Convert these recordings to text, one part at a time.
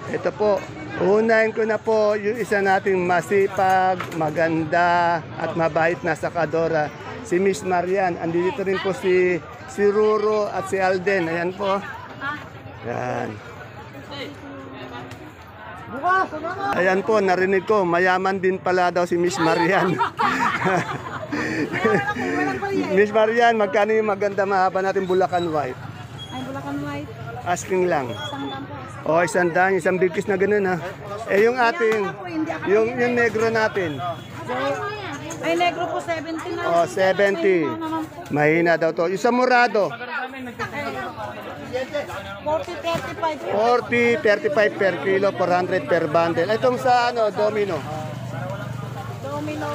Ito po, unahin ko na po yung isa nating masipag, maganda at mabait na sakadora, si Miss Marian. Andito rin po si Ruro at si Alden. Ayan po. Ayan. Ayan po, narinig ko, mayaman din pala daw si Miss Marian. Miss Marian, magkano yung maganda mahaba natin Bulacan White? Ay, Bulacan White. Asking lang. Isang O, isang bigkis na ganun ha. Eh yung ating, yung negro natin. Ay, negro po 70 na. O, 70. Mahina daw to. Yung sa murado. 40, 35. 40, 35 per kilo, 400 per bundle. Itong sa ano, domino. Domino.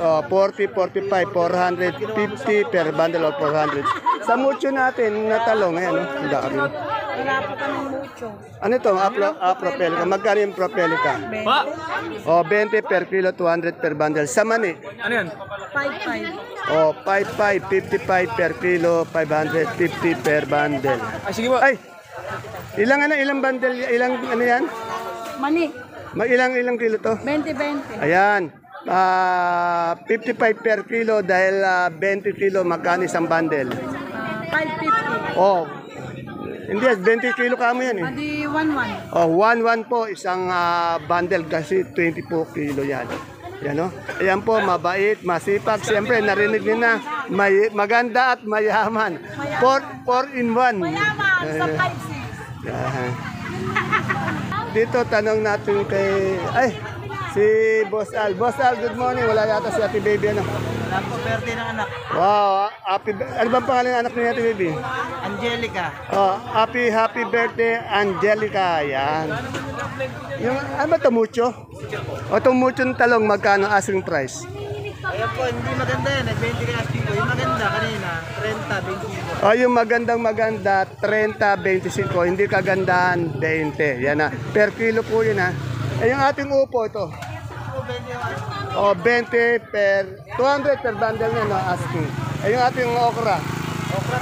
Oh, 40, 45, 450 per bundle or 400. Sa mucho natin, na talong, ayan, oh, ang dami. Wala pa kami mucho. Ano ito? Propelica. Magkano yung propelica? Oh, 20 per kilo, 200 per bundle. Sa mani? 5. Oh, 55, 55 per kilo, 550 per bundle. Ay, sige po. Ay! Ilang bundle, ilang ano yan? Mani. Ilang kilo to? 20. Ayan. 55 per kilo dahil 20 kilo magkano isang bundle? 550. Oh. Hindi, 20 kilo kamo yan eh. Adi 11. Oh, 1 po isang bundle kasi 20 po kilo yan. Yan o. Ayan po, mabait, masipag. Siyempre, narinig niyo na, maganda at mayaman. 4 in 1. Mayaman sa 5-6. Yan. Dito, tanong natin kay... Ay, si Boss Al. Boss Al, good morning. Wala yata si Ate Baby, ano? Wala po, birthday ng anak. Wow, ano bang pangalan ng anak ni Ate Baby? Angelica. Oh, happy birthday, Angelica. Yan. Yung, ano ba ito, mucho? O itong mucho ng talong, magkano asking price? Ayan po, hindi maganda yan. 20 ka asking ko. Yung maganda kanina, 30, 25. O yung maganda, 30, 25. Hindi kagandahan, 20. Yan na. Per kilo po yun ha. Eh yung ating upo ito. O 20 per, 200 per bundle niya no, asking. Eh yung ating okra. Okra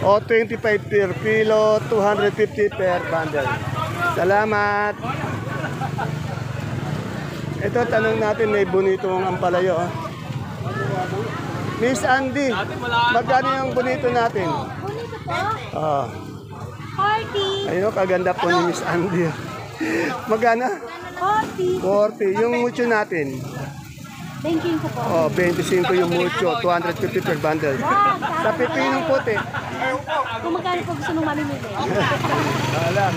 25. O 25 per kilo, 250 per bundle. Salamat. Ito, tanong natin, may bonito ang ampalayo. Oh. Miss Andy, magkano yung bonito natin? Bonito po. Oh. 40. Ayun, kaganda po ni Miss Andy. Magkano? 40. 40. Yung mucho natin. Thanking ko po. Oh, 25 yung mucho, 250 per bundle. Sa pipinong puti. Kung magkano po gusto nung mamimili. Alam,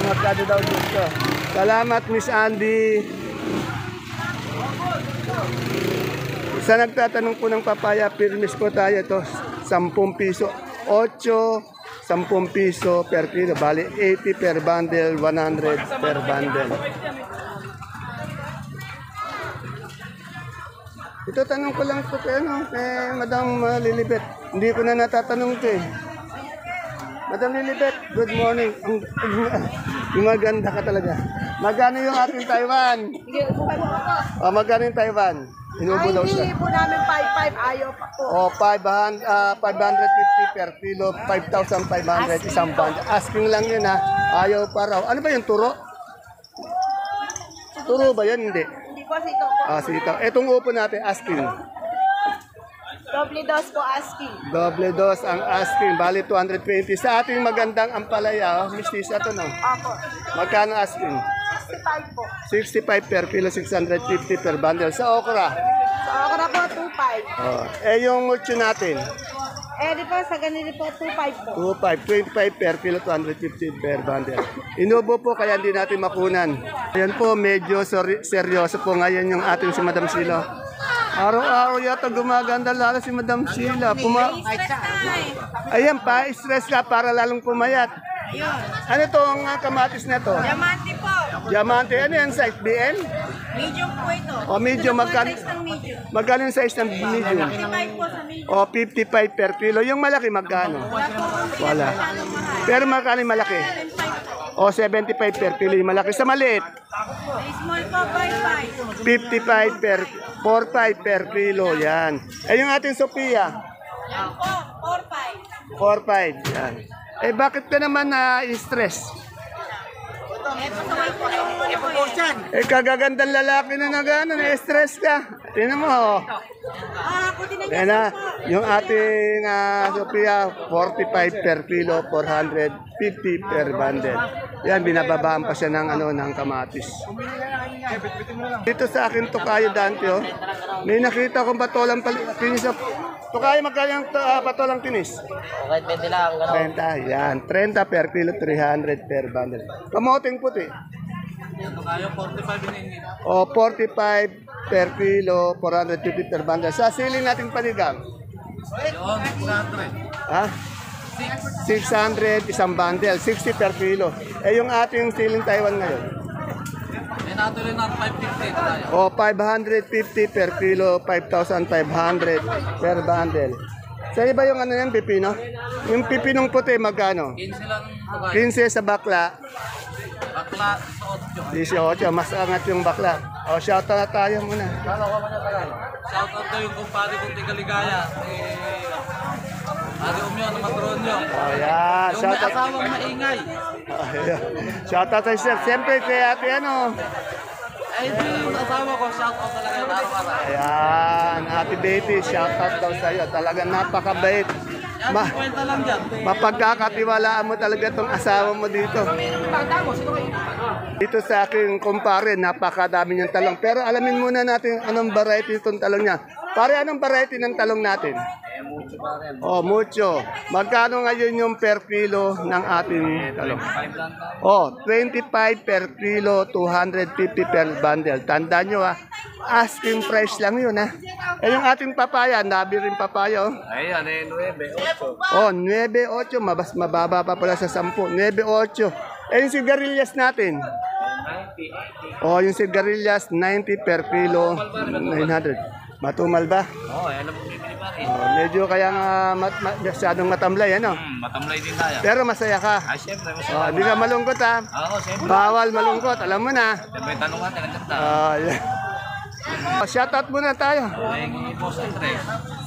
magkano daw gusto. Salamat, Miss Andy. Sa nagtatanong po ng papaya, pirmis po tayo ito, 10 piso. 8, 10 piso per kilo. Bali, 80 per bundle, 100 per bundle. Ito, tanong ko lang po kay Madam Lilibet. Hindi ko na natatanong ito eh. Madam Lilibet, good morning. Maganda ka talaga. Magkano yung ating Taiwan? Magkano yung Taiwan? Inubo daw siya. Hindi po namin 5-5. Ayaw pa po. O, 550 per kilo, 5,500 isang band. Asking lang yun ha. Ayaw pa raw. Ano ba yung turo? Turo ba yun? Hindi. Hindi po, sito po. Sitaw. Etong upo natin, asking. Doble dos po asking. Doble dos ang asking. Bali 220. Sa ating magandang ampalaya, mistisa to no? Ako. Magkano asking? 65 po. 65 per kilo, 650 per bundle. Sa okra? Sa okra po, 25. Oh. Yung mucho natin? Di po, sa ganito po, 25 po. 25 per kilo, 250 per bundle. Inubo po kaya hindi natin makunan. Ayan po, medyo seryoso po ngayon yung ating si Madam Sheila. Araw-araw yata gumaganda lalo si Madam Sheila. Ayan pa, stress ka para lalong pumayat. Ano to ang kamatis na to? Diamante po. Diamante, ano yan size? BM? Medium po ito. O medium, magkano? medium. Magkano yung size ng medium? 55 po sa medium. O 55 per kilo. Yung malaki magkano? Wala. Pero magkano yung malaki? O 75 per kilo yung malaki. Sa maliit? Small po, 55. 55 per 45 per kilo, yan. Eh yung ating Sophia? Yan po, 45. 45, yan. Eh bakit ka naman na-stress? pasaway po yung ano ko eh. Eh, kagagandang lalaki na nagano, na-stress ka. Tingnan mo, oh. Kuti na Yan na, yung ating Sophia, 45 per kilo, 450 per bundle. Yan, binababaan pa siya ng, ng kamatis. Dito sa akin, Tokayo Dante, oh. May nakita kong patolang tinis. Tokayo, magkano yung patolang tinis? Okay, 20 lang. 30, yan. 30 per kilo, 300 per bundle. Kamoting puti. Tayo 45 ini. O, 45 per kilo, 450 per bundle. Sa siling nating panigang. Yun, 600. Ha? 600 isang bundle, 60 per kilo. Eh, yung ating siling Taiwan ngayon. May natuloy na 550 tayo. O, 550 per kilo, 5,500 per bundle. Sa iba yung yan, pipino? Yung pipinong puti, magkano? 15 lang tayo. 15 sa bakla, Bakla, 18. 18. Mas angat yung bakla. O, shout out na tayo muna. Shoutout ko yung kumpare kong Tigaligaya. Ari Umyo na Matronyo. O, yan. Yung may Shout out. asawang maingay. Shout out sa sir. Siyempre, kaya ate Ay, yung asawa ko, shoutout talaga yung araw-araw. Ayan, Ate Betty, shout out daw sa'yo. Talagang napakabait. Yan, 50 lang dyan. Mapagkakatiwalaan mo talaga itong asawa mo dito. Dito sa aking kumpare, napakadami niyang talong. Pero alamin muna natin anong variety itong talong niya. Pare, anong variety ng talong natin? Oh, mucho. Magkano ngayon yung per kilo ng ating talong? Oh, 25 per kilo, 250 per bundle. Tandaan nyo asking price lang yun Eh, yung ating papaya, nabi rin papaya. Ayan, 9-8. Oh, 9.8, mababa pa pala sa 10. 9.8. Eh, yung sigarilyas natin. Oh, yung sigarilyas, 90 per kilo, 900. Matumal ba? Oo, ayan ang bumibili pa rin. Oh, medyo kaya nga masyadong matamlay, Matamlay din tayo. Pero masaya ka. Ah, siyempre, Oh, di ka malungkot Oo, siyempre. Bawal malungkot, alam mo na. Siyempre, tanong natin ang ganda. Yeah. Oh, shoutout muna tayo. Ay, Boss Andre.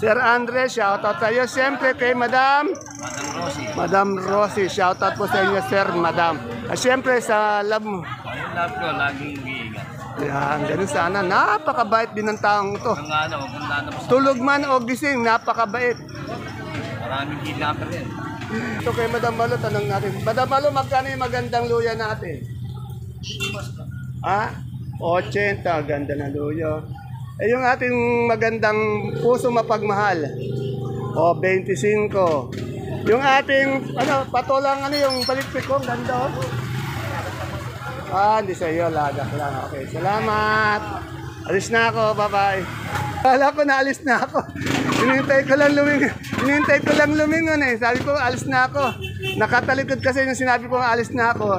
Sir Andres, shoutout tayo. Siyempre kay Madam Rosie. Madam Rosie, shoutout po sa inyo, Sir, Madam. At siyempre sa love mo. Ang love ko, laging umiingat. Yan, ganun sana. Napakabait din ng taong ito. Ang ano, maganda na po sa Tulog man o gising, napakabait. maraming kidnapper din. Ito kay Madam Malo, tanong natin. Madam Malo, magkano yung magandang luya natin? Ah, 80, ganda na luya. Eh, yung ating magandang puso mapagmahal. O, 25. Yung ating, patolang, yung balitpik ko, ganda. Ah, hindi sa iyo, lagak lang. Okay, salamat. Alis na ako, bye-bye. Kala ko na alis na ako. Hinintay ko lang lumingon Sabi ko, alis na ako. Nakatalikod kasi yung sinabi ko, alis na ako.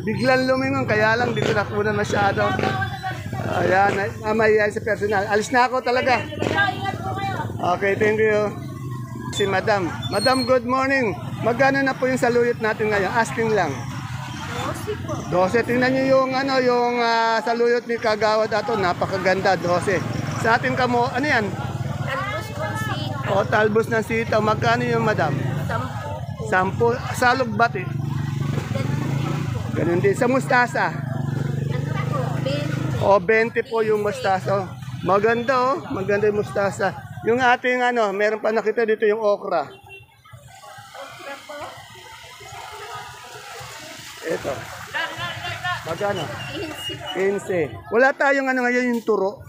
Biglang lumingon, kaya lang dito nakunan masyado. Ayan, mahihayin sa personal. Alis na ako talaga. Okay, thank you. Si Madam. Madam, good morning. Magkano na po yung saluyot natin ngayon? Asking lang. 12. Tingnan nyo yung saluyot ni Kagawad ato. Napakaganda, 12. Sa ating kamo, ano yan? Talbos kong sito. O, talbos ng sitaw. Magkano yung Madam? 10. Salog bati. Ganun din. Sa mustasa? O, 20 po yung mustasa. Maganda maganda yung mustasa. Yung ating meron pa nakita dito yung okra. Ito. Magkano? 15. Wala tayong ngayon yung turo.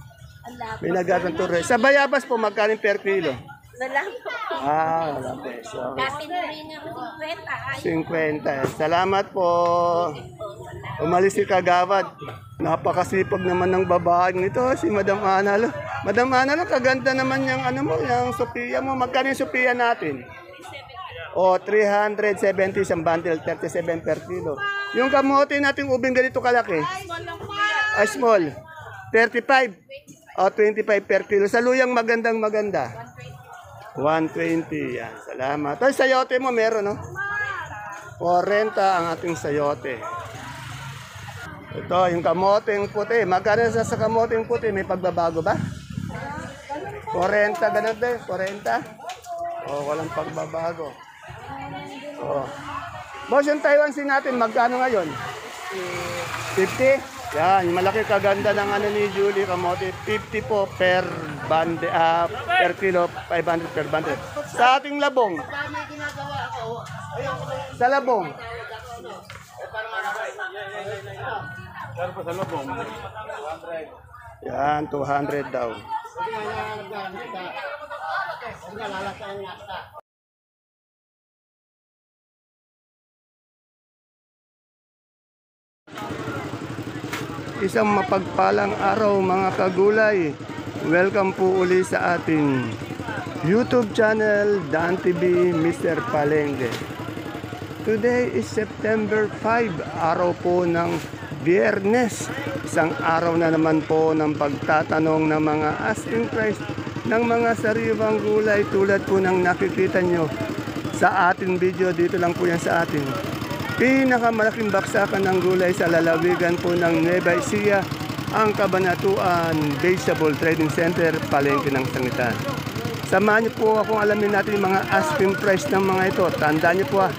May nagatang turo. Sa bayabas po, magkano per kilo? Wala po. Wala peso. Dati na rin nga 50. Salamat po. Umalis si Kagawad. Napakasipag naman ng babaeng nito, si Madam Ana. Madam Ana, kaganda naman yung yung Sophia mo. Magkano yung Sophia natin? O, 370 isang bundle, 37 per kilo. Yung kamote natin ubing ganito kalaki? Small. 35. O, 25 per kilo. Sa luyang maganda. 120. Yan, salamat. Ay, sayote mo meron, 40 ang ating sayote. Ito, yung kamoteng puti. Magkano sa kamoteng puti? May pagbabago ba? 40, ganun din. 40. O, walang pagbabago. Oh. Boss, yung Taiwan Sea natin, magkano ngayon? 50? Yan, yung malaki kaganda ng ano ni Julie kamote. 50 po per per kilo, 500 per bundle. Sa ating labong. Sa labong. Yan, 200 daw. Isang mapagpalang araw mga kagulay. Welcome po uli sa ating YouTube channel, Dan TV, Mr. Palengke. Today is September 5, araw po ng Biyernes. Isang araw na naman po ng pagtatanong ng mga asking price ng mga sariwang gulay tulad po ng nakikita nyo sa ating video. Dito lang po yan sa ating pinakamalaking baksakan ng gulay sa lalawigan po ng Nueva Ecija, ang Cabanatuan Vegetable Trading Center, Palengke ng Sangitan. Samahan niyo po akong alamin natin yung mga asking price ng mga ito. Tandaan niyo po,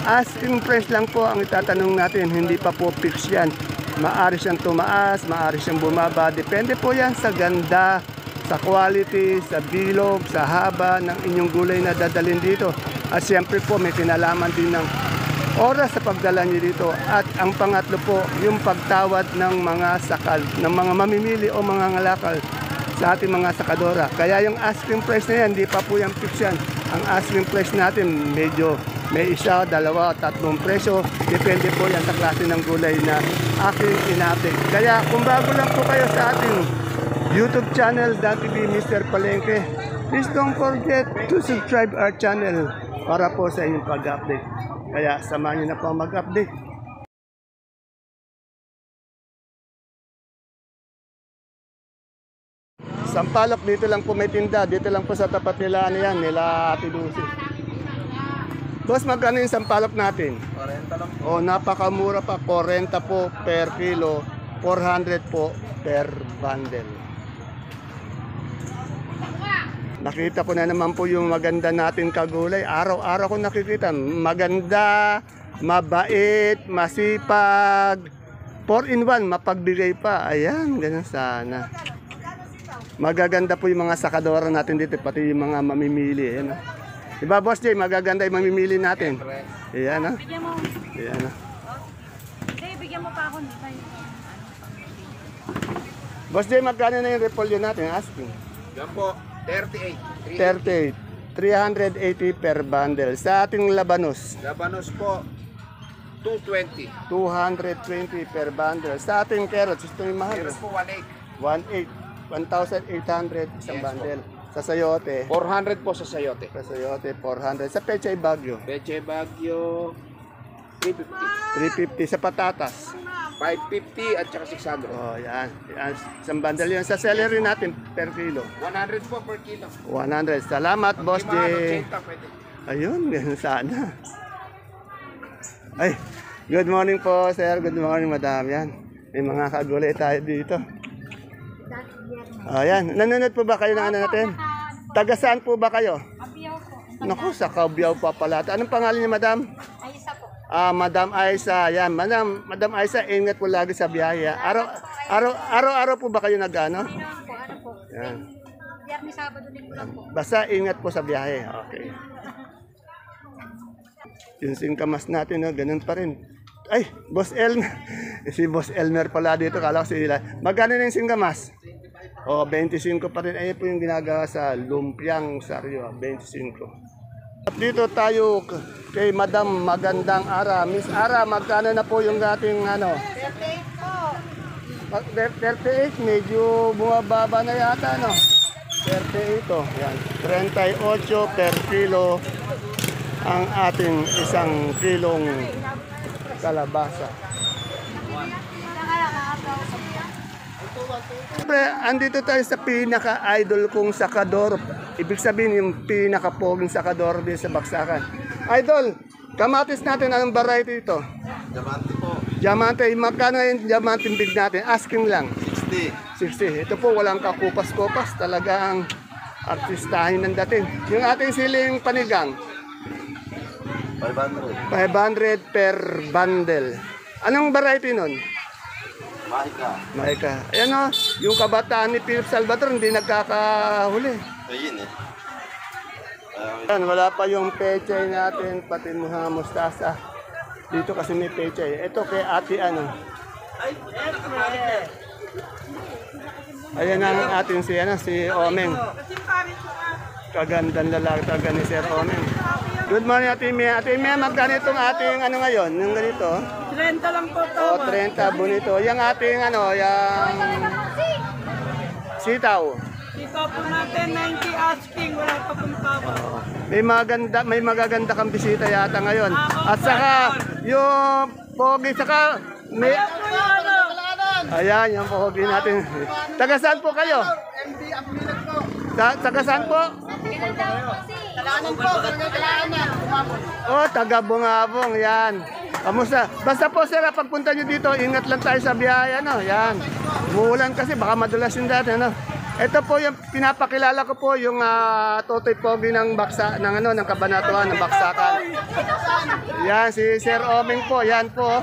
asking price lang po ang itatanong natin, hindi pa po fix yan. Maari siyang tumaas, maari siyang bumaba. Depende po yan sa ganda, sa quality, sa bilog, sa haba ng inyong gulay na dadalhin dito. At siyempre po may kinalaman din ng oras sa pagdala niyo dito. At ang pangatlo po, yung pagtawad ng mga sakal, ng mga mamimili o mga ngalakal sa ating mga sakadora. Kaya yung asking price na yan, hindi pa po yung fix yan. Ang asking price natin, medyo may isa, dalawa, tatlong presyo. Depende po yan sa klase ng gulay na aking inapik. Kaya kung bago lang po kayo sa ating YouTube channel, Dan TV Mr. Palengke, please don't forget to subscribe our channel para po sa inyong pag-update. Kaya samahan niyo na po mag-update. Sampalok, dito lang po may tinda. Dito lang po sa tapat nila, ano yan, nila Ate Lucy. Boss, magkano yung sampalok natin? 40 lang. O, napakamura pa. 40 po per kilo, 400 po per bundle. Nakita ko na naman po yung maganda natin kagulay. Araw-araw ko nakikita. Maganda, mabait, masipag. 4-in-1, mapagbigay pa. Ayan, ganun sana. Magaganda po yung mga sakadora natin dito, pati yung mga mamimili. Ayan, diba, Boss Jay, magaganda yung mamimili natin. Ayan, ha? Bigyan mo. Ayan, ha? Hindi, bigyan mo pa ako. Boss Jay, magkano na yung repolyo natin? Asking. Yan po, 38. 38. 380 per bundle. Sa ating labanos, Labanos po, 220. 220 per bundle. Sa ating carrots, ito yung mahal. Meron po 18. 1,800 isang bundle. Sa sayote, 400 po sa sayote. 400. Sa pechay bagyo, Peche Baguio, 350. 350. Sa patatas, 550 at saka 600. oh, yan. Yan. Isang bundle yun. Sa celery natin, per kilo, 100 po per kilo. 100. Salamat, Boss J. 80 pwede. Ayun, ganun sana. Ay, good morning po, sir. Good morning, madam. Yan. May mga kagulay tayo dito. Ayan. Nanonood po ba kayo ng ano natin? Taga saan po ba kayo? Abiyaw po. Naku, sa Cabiao pa pala. Anong pangalan niya, madam? Ay, isa po. Madam Aisa. Yan, Madam Aisa, ingat po lagi sa biyahe. Araw-araw po ba kayo nag-ano? Ano po? Yan. Biyernes, Sabado, Linggo lang po. Basta ingat po sa biyahe. Okay. Yung singkamas natin, no, ganun pa rin. Ay, Boss Elmer. Si Boss Elmer pala dito. Kala ko sila. Magkano na yung singkamas? O, 25 pa rin. Ayun po yung ginagawa sa Lumpiang Saryo. 25. At dito tayo kay Madam Magandang Ara. Miss Ara, magkano na po yung ating ano? 38 po. 38, medyo bumababa na yata, no? 38, oh. Yan. 38 per kilo ang ating isang kilong kalabasa. Siyempre, andito tayo sa pinaka-idol kong sakador. Ibig sabihin yung pinaka-poging sakador din sa baksakan. Idol, kamatis natin, anong variety ito? Diamante po, Diamante, magkano yung diamante big natin? Asking lang. 60. 60. Ito po, walang kakupas-kupas. Talagang artistahin ng dating. Yung ating siling panigang, 500. 500 per bundle. Anong variety nun? Maika. Ayan o, yung kabataan ni Philip Salvador hindi nagkakahuli. Ayun eh. Ayan, wala pa yung pechay natin, pati mga mustasa. Dito kasi may pechay. Ito kay ate ano. Ayan ang ating si Omeng. Kagandang lalaki talaga ni Sir Omeng. Good morning, Ate Mia. Ate Mia, magkano itong ating ano ngayon? Yung ganito? 30 lang po to. O, 30, bonito. Yung ating ano, yung sitaw. Ito po natin 90 asking, wala pa pong tama. May magaganda kang bisita yata ngayon. At saka, yung pogi, saka may... Ayan, yung pogi natin. Taga saan po kayo? Taga saan po? Oh, taga Bungabong, yan. Kamusta? Basta po sir, pagpunta nyo dito, ingat lang tayo sa biyahe, ano, yan. Umuulan kasi, baka madulas yung dati, ano. Ito po yung pinapakilala ko po, yung Totoy Pogi ng baksa, ng ano, ng Kabanatuan, ng Baksakan. Yan, si Sir Omeng po, yan po.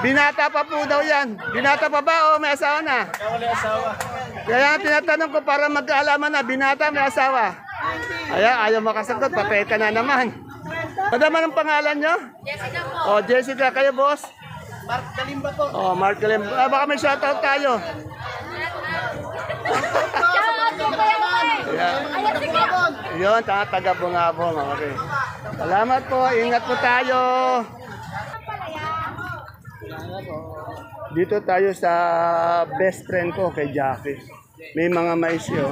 Binata pa po daw yan. Binata pa ba o may asawa na? Wala asawa. Kaya tinatanong ko para magkaalaman na, binata, may asawa. Ayaw makasagot, papeta na naman. Ano naman ang pangalan nyo? Jessica po. O, Jessica, kayo boss? Mark Kalimba po. O, Mark Kalimba. Baka may shoutout tayo. Shoutout po kayo po eh. Ayan. Ayan, sige. Yun, taga Bungabong. Okay. Salamat po, ingat po tayo. Dito tayo sa best friend ko kay Jackie. May mga mais yun.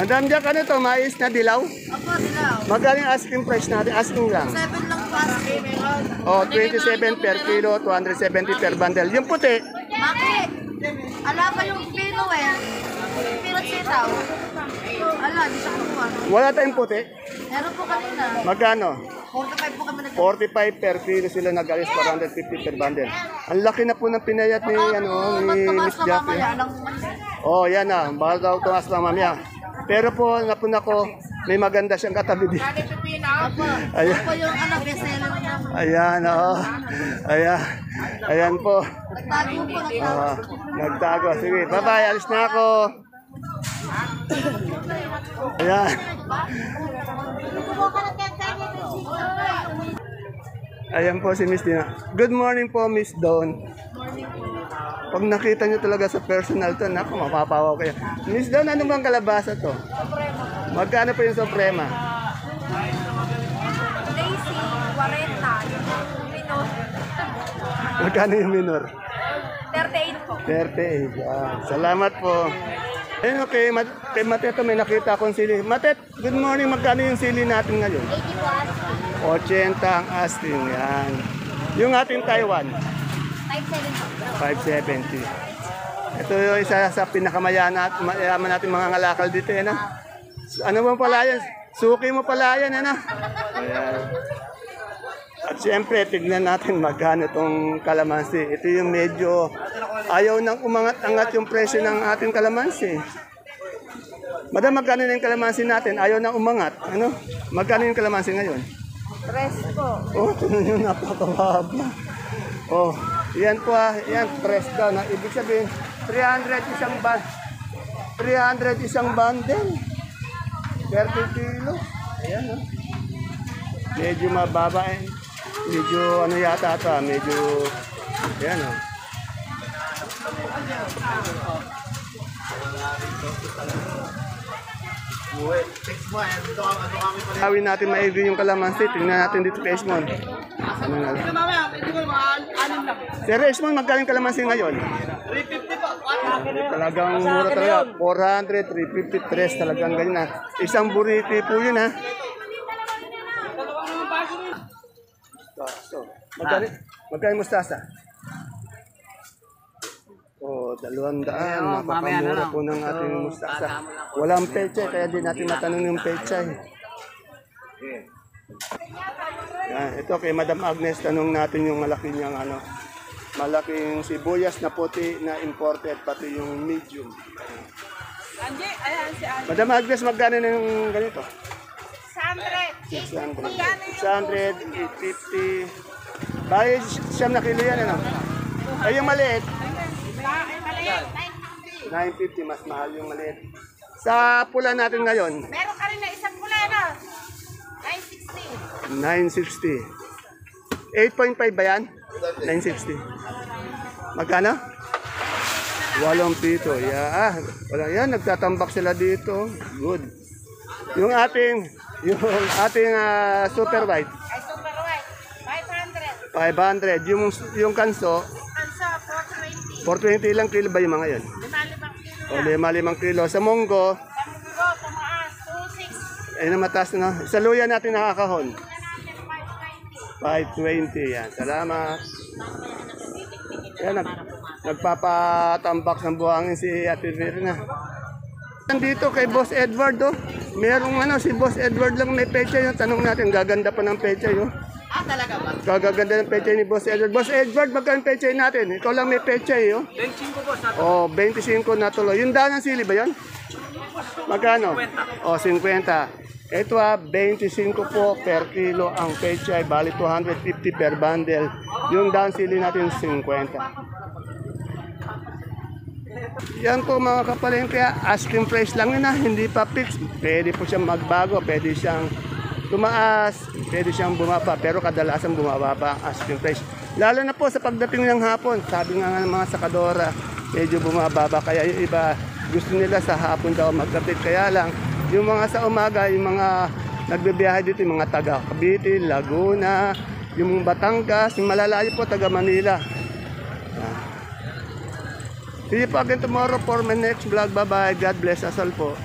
Madam Jack, ano to? Mais na dilaw? Opo, dilaw. Magkano yung asking price natin? Asking lang. 7 lang po asking. O, 27 per kilo, 270 per bundle. Yung puti, Bakit? Ala pa yung pino eh. Pinot sitaw. Ala, di siya kukuha. wala tayong puti. Meron po kanina. Magkano? 45 po kami nag- 45 per kilo sila nag-alis, 450 per bundle. Ang laki na po ng pinayat ni, ni Miss Magtumas na Jackie. mamaya. Alang Oh, yan na. Bahal daw tumas pa mamaya. Pero po, napuna ko, may maganda siyang katabi dito. Opo. Ayan. Opo yung ano, bestseller niya. Ayan, oo. Ayan. Ayan po. Nagtago po, nagtago. Nagtago. Sige, bye-bye. Alis na ako. Ayan. Ayan po si Miss Dina. Good morning po, Miss Dawn. Pag nakita nyo talaga sa personal to, naku, mapapawaw kayo. Miss Dawn, ano bang kalabasa to? Magkano po yung Suprema? Lazy, 40. Minot, Magkano yung minor? 38 po. 38. Salamat po. Ayun, okay, kay Mateto may nakita akong sili. Matet, good morning. Magkano yung sili natin ngayon? 80 po asking. 80 ang asking. Yan. Yung ating Taiwan, 57 po. 570. Ito yung isa sa pinakamayaman natin mga ngalakal dito. Yan, ano mo pala yan? Suki mo pala yan. Ayan. At siyempre, tignan natin magkano itong kalamansi. Ito yung medyo ayaw nang umangat-angat yung presyo ng ating kalamansi. Madam, magkano na yung kalamansi natin? Ayaw nang umangat. Ano? Magkano yung kalamansi ngayon? 3 po. Oh, tignan nyo, napakababa. Oh, yan po yan, press down. Ibig sabihin, 300 isang bundle. 30 kilo. Ayan, oh. Medyo mababa eh. Medyo ano yata ito, medyo, ayan o. Gawin natin maigi yung kalamansi, tingnan natin dito kay Esmond. Ano nga lang. Sir Esmond, magkano yung kalamansi ngayon? 350 po. Talagang mura talaga, 400, 353, talagang ganyan na. Isang buriti po yun ha. So, magkano yung mustasa? Oh, 200. Napakamura po ng ating mustasa. Walang pechay, kaya di natin matanong yung pechay. Yan, ito kay Madam Agnes, tanong natin yung malaki niyang ano, malaking sibuyas na puti na imported, pati yung medium. Andy, ayan si Andy. Madam Agnes, magkano na yung ganito? 100. 600. 600, 850. Bali, siyam na kilo yan, ano? Ay, yung maliit. 950, mas mahal yung maliit. Sa pula natin ngayon, Meron ka rin na isang pula, no? 960. 960. 8.5 ba yan? 960. Magkano? 8 pito. Yeah, wala yan. Nagtatambak sila dito. Good. Yung ating super white. Ay, super white. 500. 500. Yung kanso, Kansa, 420. 420 lang kilo ba yung mga yun? 5 kilo. O 5 kilo. Sa munggo, Pambugo, tumaas. 260. ay na mataas na. Sa luya natin nakakahon. Natin 520 520. yan. Salamat. Yan, nagpapatambak ng buhangin si Ate Verna. Nandito kay Boss Edward, oh. Merong si Boss Edward lang may pecha yun. Tanong natin, gaganda pa ng pecha yun. Ah, talaga ba? Gaganda ng pecha ni Boss Edward. Boss Edward, magkano pecha natin? Ikaw lang may pecha oh. 25 po sa Oh, 25 na tuloy. Yung daan ng sili ba yun? Magkano? Oh, 50. Ito 25 po per kilo ang pechay, bali 250 per bundle. Yung down sili natin 50. Yan po mga kapalengke, asking price lang yun hindi pa fix. Pwede po siyang magbago, pwede siyang tumaas, pwede siyang bumaba, pero kadalasan bumababa ang asking price. Lalo na po sa pagdating ng hapon, sabi nga ng mga sakadora, medyo bumababa, kaya yung iba gusto nila sa hapon daw magkapit. Kaya lang, yung mga sa umaga, yung mga nagbibiyahe dito, yung mga taga Cavite, Laguna, yung Batangas, yung malalayo po, taga Manila. See you po again tomorrow for my next vlog. Bye-bye. God bless us all po.